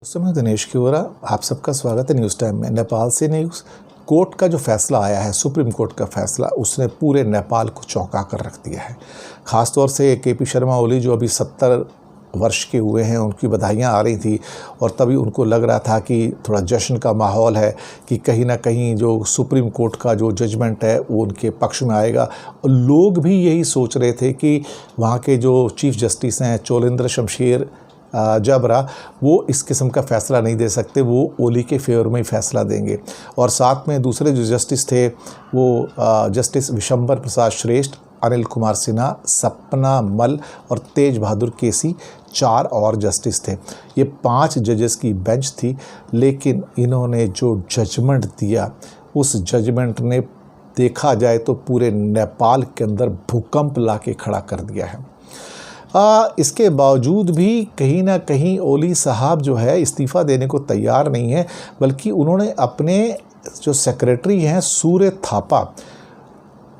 मैं दिनेश किवरा, आप सबका स्वागत है न्यूज़ टाइम में। नेपाल से न्यूज़ कोर्ट का जो फैसला आया है, सुप्रीम कोर्ट का फैसला, उसने पूरे नेपाल को चौंका कर रख दिया है। ख़ासतौर से केपी शर्मा ओली जो अभी 70 वर्ष के हुए हैं, उनकी बधाइयाँ आ रही थी और तभी उनको लग रहा था कि थोड़ा जश्न का माहौल है कि कहीं ना कहीं जो सुप्रीम कोर्ट का जो जजमेंट है वो उनके पक्ष में आएगा। और लोग भी यही सोच रहे थे कि वहाँ के जो चीफ जस्टिस हैं चोलेंद्र शमशेर जबरा, वो इस किस्म का फ़ैसला नहीं दे सकते, वो ओली के फेवर में ही फ़ैसला देंगे। और साथ में दूसरे जो जस्टिस थे वो जस्टिस विशंबर प्रसाद श्रेष्ठ, अनिल कुमार सिन्हा, सपना मल और तेज बहादुर केसी, 4 और जस्टिस थे। ये 5 जजेस की बेंच थी, लेकिन इन्होंने जो जजमेंट दिया, उस जजमेंट ने देखा जाए तो पूरे नेपाल के अंदर भूकंप ला के खड़ा कर दिया है। इसके बावजूद भी कहीं ना कहीं ओली साहब जो है इस्तीफ़ा देने को तैयार नहीं है, बल्कि उन्होंने अपने जो सेक्रेटरी हैं सूर्य थापा,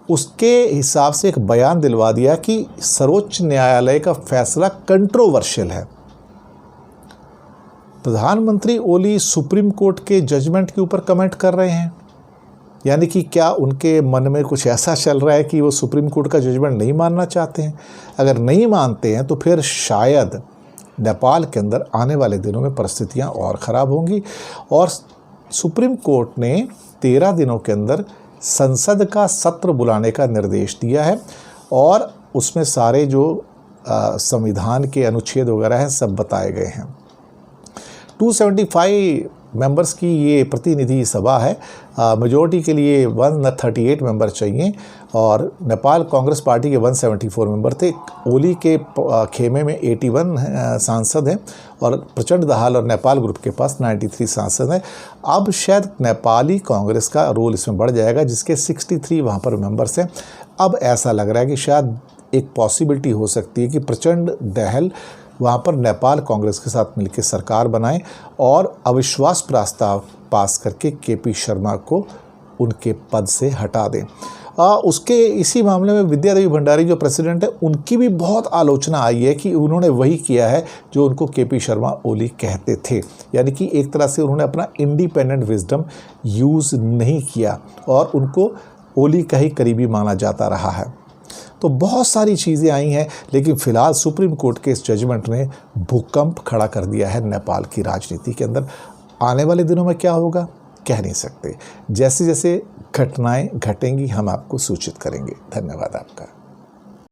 उसके हिसाब से एक बयान दिलवा दिया कि सर्वोच्च न्यायालय का फैसला कंट्रोवर्शियल है। प्रधानमंत्री ओली सुप्रीम कोर्ट के जजमेंट के ऊपर कमेंट कर रहे हैं, यानी कि क्या उनके मन में कुछ ऐसा चल रहा है कि वो सुप्रीम कोर्ट का जजमेंट नहीं मानना चाहते हैं? अगर नहीं मानते हैं तो फिर शायद नेपाल के अंदर आने वाले दिनों में परिस्थितियां और ख़राब होंगी। और सुप्रीम कोर्ट ने 13 दिनों के अंदर संसद का सत्र बुलाने का निर्देश दिया है और उसमें सारे जो संविधान के अनुच्छेद वगैरह हैं सब बताए गए हैं। 275 मेंबर्स की ये प्रतिनिधि सभा है। मेजॉरिटी के लिए 138 मेंबर चाहिए और नेपाल कांग्रेस पार्टी के 174 मेंबर थे। ओली के खेमे में 81 सांसद हैं और प्रचंड दाहाल और नेपाल ग्रुप के पास 93 सांसद हैं। अब शायद नेपाली कांग्रेस का रोल इसमें बढ़ जाएगा, जिसके 63 वहाँ पर मेंबर्स हैं। अब ऐसा लग रहा है कि शायद एक पॉसिबिलिटी हो सकती है कि प्रचंड दहल वहाँ पर नेपाल कांग्रेस के साथ मिलकर सरकार बनाएं और अविश्वास प्रस्ताव पास करके केपी शर्मा को उनके पद से हटा दें। उसके इसी मामले में विद्या देवी भंडारी जो प्रेसिडेंट है, उनकी भी बहुत आलोचना आई है कि उन्होंने वही किया है जो उनको केपी शर्मा ओली कहते थे, यानी कि एक तरह से उन्होंने अपना इंडिपेंडेंट विजडम यूज़ नहीं किया और उनको ओली का ही करीबी माना जाता रहा है। तो बहुत सारी चीज़ें आई हैं, लेकिन फ़िलहाल सुप्रीम कोर्ट के इस जजमेंट ने भूकंप खड़ा कर दिया है नेपाल की राजनीति के अंदर। आने वाले दिनों में क्या होगा कह नहीं सकते। जैसे जैसे घटनाएं घटेंगी हम आपको सूचित करेंगे। धन्यवाद आपका।